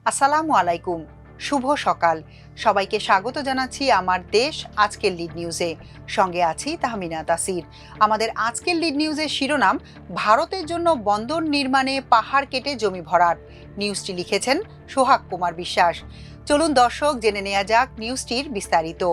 আসসালামু আলাইকুম, শুভ সকাল। সবাইকে স্বাগত জানাচ্ছি আমার দেশ আজকের লিড নিউজে। সঙ্গে আছি তাহমিনা তাসির। আমাদের আজকের লিড নিউজের শিরোনাম, ভারতের জন্য বন্দর নির্মাণে পাহাড় কেটে জমি ভরাট। নিউজটি লিখেছেন সোহাগ কুমার বিশ্বাস। চলুন দর্শক, জেনে নেওয়া যাক নিউজটির বিস্তারিত।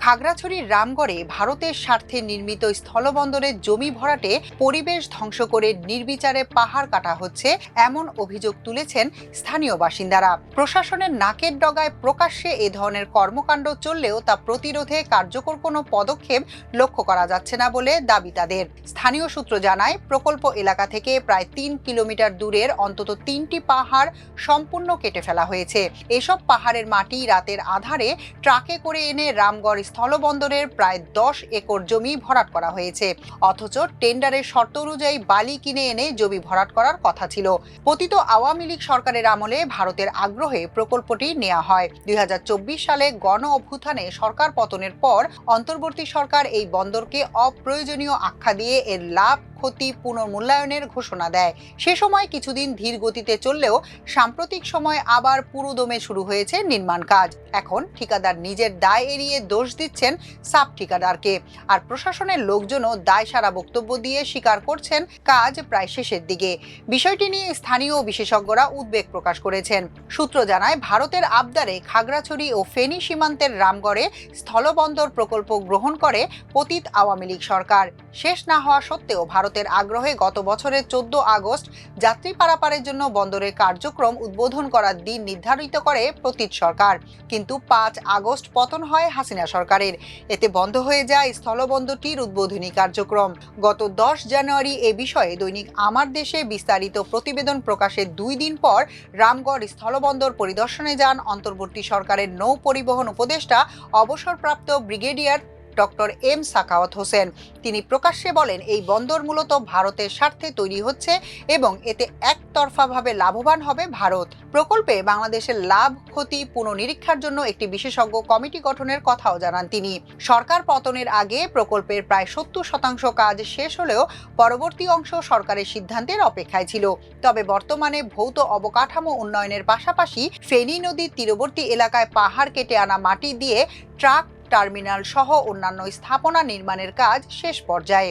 খাগড়াছড়ির রামগড়ে ভারতের স্বার্থে নির্মিত স্থলবন্দরের জমি ভরাটে পরিবেশ ধ্বংস করে নির্বিচারে পাহাড় কাটা হচ্ছে, এমন অভিযোগ তুলেছেন স্থানীয় বাসিন্দারা। প্রশাসনের নাকের ডগায় প্রকাশ্যে এ ধরনের কর্মকাণ্ড চললেও তা প্রতিরোধে কার্যকর কোনো পদক্ষেপ লক্ষ্য করা যাচ্ছে না বলে দাবি তাদের। স্থানীয় সূত্র জানায়, প্রকল্প এলাকা থেকে প্রায় 3 কিলোমিটার দূরের অন্তত 3টি পাহাড় সম্পূর্ণ কেটে ফেলা হয়েছে। এসব পাহাড়ের মাটি রাতের আধারে ট্রাকে করে এনে রামগড় স্থলবন্দরের প্রায় 10 একর জমি ভরাট করা হয়েছে। অথচ টেন্ডারের শর্ত অনুযায়ী বালি কিনে এনে জমি ভরাট করার কথা ছিল। পতিত আওয়ামী লীগ সরকারের আমলে ভারতের আগ্রহে প্রকল্পটি নেওয়া হয়। 2024 সালে গণ অভ্যুত্থানে সরকার পতনের পর অন্তর্বর্তী সরকার এই বন্দরকে অপ্রয়োজনীয় আখ্যা দিয়ে এর লাভ ক্ষতি পুনর্মূল্যায়নের ঘোষণা দেয়। সে সময় কিছুদিন ধীর গতিতে চললেও সাম্প্রতিক সময় আবার পুরোদমে শুরু হয়েছে নির্মাণ কাজ। এখন ঠিকাদার নিজের দায় এড়িয়ে দোষ দিচ্ছেন সাব ঠিকাদারকে, আর প্রশাসনের লোকজনও দায় সারা বক্তব্য দিয়ে স্বীকার করছেন কাজ প্রায় শেষের দিকে। বিষয়টি নিয়ে স্থানীয় বিশেষজ্ঞরা উদ্বেগ প্রকাশ করেছেন। সূত্র জানায়, ভারতের আবদারে খাগড়াছড়ি ও ফেনী সীমান্তের রামগড়ে স্থলবন্দর প্রকল্প গ্রহণ করে পতিত আওয়ামী লীগ সরকার। শেষ না হওয়া সত্ত্বেও ভারতের আগ্রহে গত বছরের 14 আগস্ট যাত্রী পারাপারের জন্য বন্দরের কার্যক্রম উদ্বোধন করার দিন নির্ধারিত করে পতিত সরকার। কিন্তু 5 আগস্ট পতন হয় হাসিনা সরকারের। এতে বন্ধ হয়ে যায় স্থলবন্দরটির উদ্বোধনী কার্যক্রম। গত 10 জানুয়ারি এ বিষয়ে দৈনিক আমার দেশে বিস্তারিত প্রতিবেদন প্রকাশের 2 দিন পর রামগড় স্থলবন্দর পরিদর্শনে যান অন্তর্বর্তী সরকারের নৌ পরিবহন উপদেষ্টা অবসরপ্রাপ্ত brigadier doctor M Sakhawat Hossain. তিনি প্রকাশ্যে বলেন, এই বন্দর মূলত ভারতের স্বার্থে তৈরি হচ্ছে এবং এতে একতরফাভাবে লাভবান হবে ভারত। প্রকল্পে বাংলাদেশের লাভ ক্ষতি পুনর্নিরীক্ষার জন্য একটি বিশেষজ্ঞ কমিটি গঠনের কথাও জানান তিনি। সরকার পতনের আগে প্রকল্পের প্রায় 70% কাজ শেষ হলেও পরবর্তী অংশ সরকারের সিদ্ধান্তের অপেক্ষায় ছিল। তবে বর্তমানে ভৌত অবকাঠামো উন্নয়নের পাশাপাশি ফেনী নদীর তীরবর্তী এলাকায় পাহাড় কেটে আনা মাটি দিয়ে ট্রাক টার্মিনাল সহ অন্যান্য স্থাপনা নির্মাণের কাজ শেষ পর্যায়ে।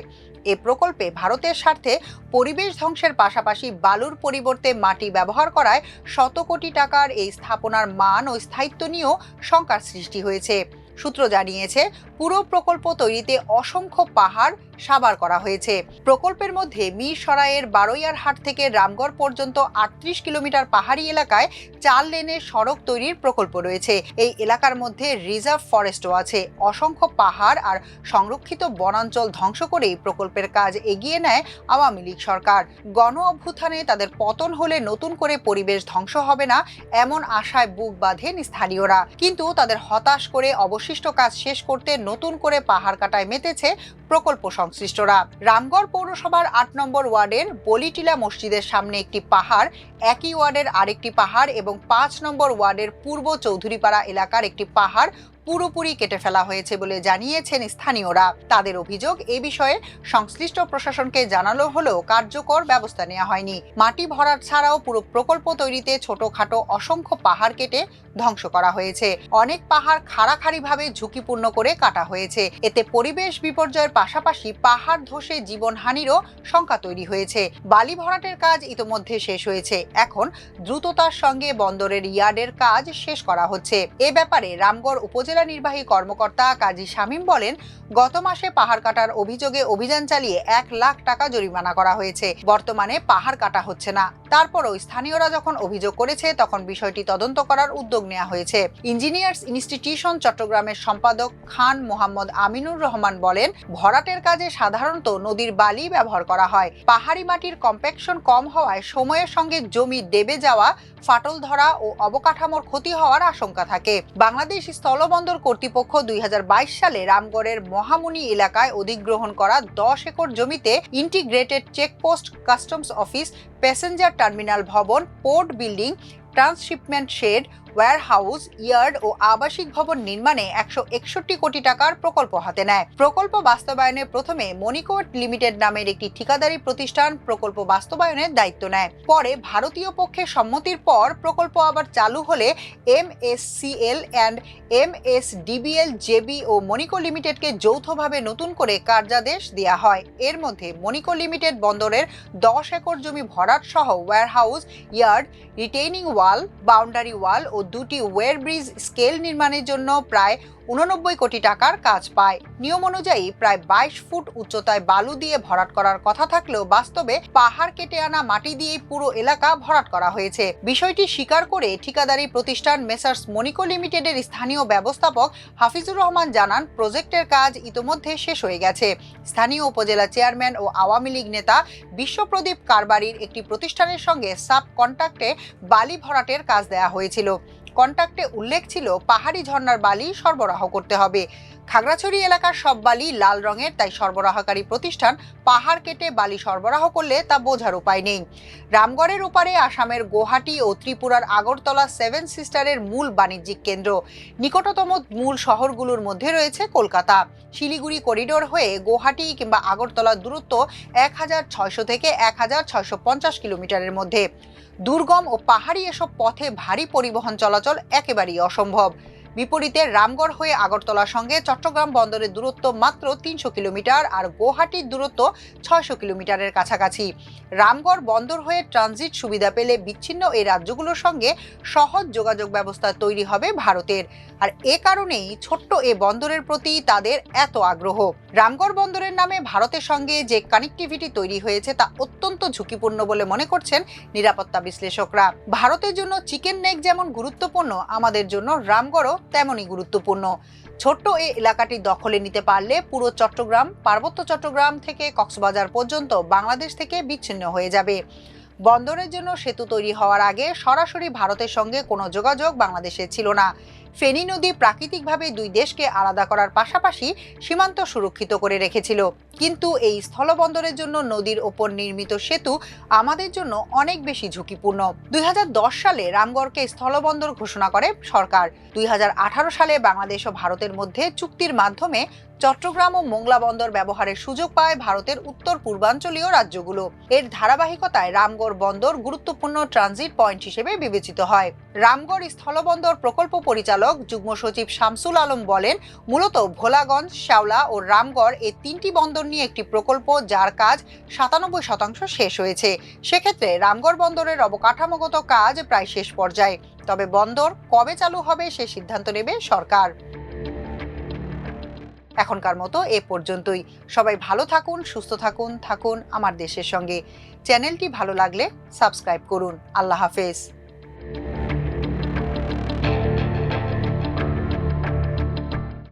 এ প্রকল্পে ভারতের স্বার্থে পরিবেশ ধ্বংসের পাশাপাশি বালুর পরিবর্তে মাটি ব্যবহার করায় শত কোটি টাকার এই স্থাপনার মান ও স্থায়িত্ব নিয়েও শঙ্কার সৃষ্টি হয়েছে। সূত্র জানিয়েছে, পুরো প্রকল্প তৈরিতে অসংখ্য পাহাড় সাবার করা হয়েছে। প্রকল্পের মধ্যে মিরসরাইয়ের বারৈয়ারহাট থেকে রামগড় পর্যন্ত 38 কিলোমিটার পাহাড়ি এলাকায় 4 লেনের সড়ক তৈরির প্রকল্প রয়েছে। এই এলাকার মধ্যে রিজার্ভ ফরেস্টও আছে। অসংখ্য পাহাড় আর সংরক্ষিত বনাঞ্চল ধ্বংস করেই প্রকল্পের কাজ এগিয়ে নেয় আওয়ামী লীগ সরকার। গণ অভ্যুত্থানে তাদের পতন হলে নতুন করে পরিবেশ ধ্বংস হবে না, এমন আশায় বুক বাঁধেন স্থানীয়রা। কিন্তু তাদের হতাশ করে অবশিষ্ট কাজ শেষ করতে নতুন করে পাহাড় কাটায় মেতেছে প্রকল্প সংশ্লিষ্টরা। রামগড় পৌরসভার 8 নম্বর ওয়ার্ডের বলিটিলা মসজিদের সামনে একটি পাহাড়, একই ওয়ার্ডের আরেকটি পাহাড় এবং 5 নম্বর ওয়ার্ডের পূর্ব চৌধুরীপাড়া এলাকার একটি পাহাড় পুরোপুরি কেটে ফেলা হয়েছে বলে জানিয়েছেন স্থানীয়রা। তাদের অভিযোগ, এ বিষয়ে সংশ্লিষ্ট প্রশাসনকে জানানো হলেও কার্যকর ব্যবস্থা নেওয়া হয়নি। মাটি ভরাট ছাড়াও পুরো প্রকল্প তৈরিতে ছোটখাটো অসংখ্য পাহাড় কেটে ধ্বংস করা হয়েছে। অনেক পাহাড় খাড়াখাড়িভাবে ঝুঁকিপূর্ণ করে কাটা হয়েছে। এতে পরিবেশ বিপর্যয়ের পাশাপাশি পাহাড় ধসে জীবনহানিরও শঙ্কা তৈরি হয়েছে। বালি ভরাটের কাজ ইতোমধ্যে শেষ হয়েছে। এখন দ্রুততার সঙ্গে বন্দরের ইয়ার্ডের কাজ শেষ করা হচ্ছে। এ ব্যাপারে রামগড় উপজেলা নির্বাহী কর্মকর্তা কাজী শামীম বলেন, গত মাসে পাহাড় কাটার অভিযোগে অভিযান চালিয়ে 1 লাখ টাকা জরিমানা করা হয়েছে। বর্তমানে পাহাড় কাটা হচ্ছে না। তারপরও স্থানীয়রা যখন অভিযোগ করেছে তখন বিষয়টি তদন্ত করার উদ্যোগ নেওয়া হয়েছে। ইঞ্জিনিয়ার্স ইনস্টিটিউশন চট্টগ্রামের সম্পাদক খান মোহাম্মদ আমিনুর রহমান বলেন, ভরাটের কাজে সাধারণত নদীর বালি ব্যবহার করা হয়। পাহাড়ি মাটির কম্প্যাকশন কম হওয়ায় সময়ের সঙ্গে জমি দেবে যাওয়া, ফাটল ধরা ও অবকাঠামোর ক্ষতি হওয়ার আশঙ্কা থাকে। বাংলাদেশ স্থলবন্দর কর্তৃপক্ষ 2022 সালে রামগড়ের মহামুনি এলাকায় অধিগ্রহণ করা 10 একর জমিতে integrated checkpost, customs office, passenger terminal ভবন, port building, transshipment shed, warehouse, yard ও আবাসিক ভবন নির্মাণে 161 কোটি টাকার প্রকল্প হাতে নেয়। প্রকল্প বাস্তবায়নে প্রথমে মণিকোট লিমিটেড নামের একটি ঠিকাদারি প্রতিষ্ঠান প্রকল্প বাস্তবায়নের দায়িত্ব নেয়। পরে ভারতীয় পক্ষের সম্মতির পর প্রকল্প আবার চালু হলে MSCL অ্যান্ড MSDBL জেবি ও মণিকো লিমিটেডকে যৌথভাবে নতুন করে কার্যাদেশ দেওয়া হয়। এর মধ্যে মণিকো লিমিটেড বন্দরের 10 একর জমি ভরাট সহ ওয়্যারহাউস, ইয়ার্ড, রিটেইনিং ওয়াল, বাউন্ডারি ওয়াল ও 2টি ওয়্যার ব্রিজ স্কেল নির্মাণের জন্য প্রায় 89 কোটি টাকার কাজ পায়। নিয়ম অনুযায়ী প্রায় 22 ফুট উচ্চতায় বালু দিয়ে ভরাট করার কথা থাকলেও বাস্তবে পাহাড় কেটে আনা মাটি দিয়েই পুরো এলাকা ভরাট করা হয়েছে। বিষয়টি স্বীকার করে ঠিকাদারি প্রতিষ্ঠান মেসার্স মণিকো লিমিটেডের স্থানীয় ব্যবস্থাপক হাফিজুর রহমান জানান, প্রজেক্টের কাজ ইতোমধ্যে শেষ হয়ে গেছে। স্থানীয় উপজেলা চেয়ারম্যান ও আওয়ামী লীগ নেতা বিশ্বপ্রদীপ কারবারির একটি প্রতিষ্ঠানের সঙ্গে সাব কন্ট্রাক্টে বালি ভরাটের কাজ দেওয়া হয়েছিল। কন্ট্রাক্টে উল্লেখ ছিল পাহাড়ি ঝর্ণার বালি সরবরাহ করতে হবে। খাগড়াছড়ি এলাকার সব বালি লাল রঙের, তাই সরবরাহকারী প্রতিষ্ঠান পাহাড় কেটে বালি সরবরাহ করলে তা বোঝার উপায় নেই। রামগড়ের ওপারে আসামের গুয়াহাটি ও ত্রিপুরার আগরতলা 7 সিস্টারের মূল বাণিজ্যিক কেন্দ্র। নিকটতম মূল শহরগুলোর মধ্যে রয়েছে কলকাতা। শিলিগুড়ি করিডোর হয়ে গুয়াহাটি কিংবা আগরতলার দূরত্ব 1600 থেকে 1650 কিলোমিটারের মধ্যে। দুর্গম ও পাহাড়ি এসব পথে ভারী পরিবহন চলাচল একেবারেই অসম্ভব। বিপরীতে রামগড় হয়ে আগরতলার সঙ্গে চট্টগ্রাম বন্দরের দূরত্ব মাত্র 300 কিলোমিটার আর গুয়াহাটির দূরত্ব 600 কিলোমিটারের কাছাকাছি। রামগড় বন্দর হয়ে ট্রানজিট সুবিধা পেলে বিচ্ছিন্ন এই রাজ্যগুলোর সঙ্গে সহজ যোগাযোগ ব্যবস্থা তৈরি হবে ভারতের। আর এ কারণেই ছোট্ট এ বন্দরের প্রতি তাদের এত আগ্রহ। রামগড় বন্দরের নামে ভারতের সঙ্গে যে কানেক্টিভিটি তৈরি হয়েছে তা অত্যন্ত ঝুঁকিপূর্ণ বলে মনে করছেন নিরাপত্তা বিশ্লেষকরা। ভারতের জন্য চিকেন নেক যেমন গুরুত্বপূর্ণ, আমাদের জন্য রামগড়ও তেমনই গুরুত্বপূর্ণ। ছোট্ট এই এলাকাটি দখলে নিতে পারলে পুরো চট্টগ্রাম, পার্বত্য চট্টগ্রাম থেকে কক্সবাজার পর্যন্ত বাংলাদেশ থেকে বিচ্ছিন্ন হয়ে যাবে। বন্দরের জন্য সেতু তৈরি হওয়ার আগে সরাসরি ভারতের সঙ্গে কোনো যোগাযোগ বাংলাদেশের ছিল না। ফেনী নদী প্রাকৃতিকভাবে দুই দেশকে আলাদা করার পাশাপাশি সীমান্ত সুরক্ষিত করে রেখেছিল। কিন্তু এই স্থলবন্দরের জন্য নদীর ওপর নির্মিত সেতু আমাদের জন্য অনেক বেশি ঝুঁকিপূর্ণ। 2010 সালে রামগড়কে স্থলবন্দর ঘোষণা করে সরকার। 2018 সালে বাংলাদেশ ও ভারতের মধ্যে চুক্তির মাধ্যমে চট্টগ্রাম ও মোংলা বন্দর ব্যবহারের সুযোগ পায় ভারতের উত্তর পূর্বাঞ্চলীয় রাজ্যগুলো। এর ধারাবাহিকতায় রামগড় বন্দর গুরুত্বপূর্ণ ট্রানজিট পয়েন্ট হিসেবে বিবেচিত হয়। রামগড় স্থলবন্দর প্রকল্প পরিচালক যুগ্ম সচিব শামসুল আলম বলেন, মূলত ভোলাগঞ্জ, শেওলা ও রামগড় এই 3টি বন্দর নিয়ে একটি প্রকল্প, যার কাজ 97% শেষ হয়েছে। সেক্ষেত্রে রামগড় বন্দরের অবকাঠামোগত কাজ প্রায় শেষ পর্যায়ে। তবে বন্দর কবে চালু হবে সে সিদ্ধান্ত নেবে সরকার। এখনকার মতো এ পর্যন্তই। সবাই ভালো থাকুন, সুস্থ থাকুন আমার দেশের সঙ্গে। চ্যানেলটি ভালো লাগলে সাবস্ক্রাইব করুন। আল্লাহ হাফেজ।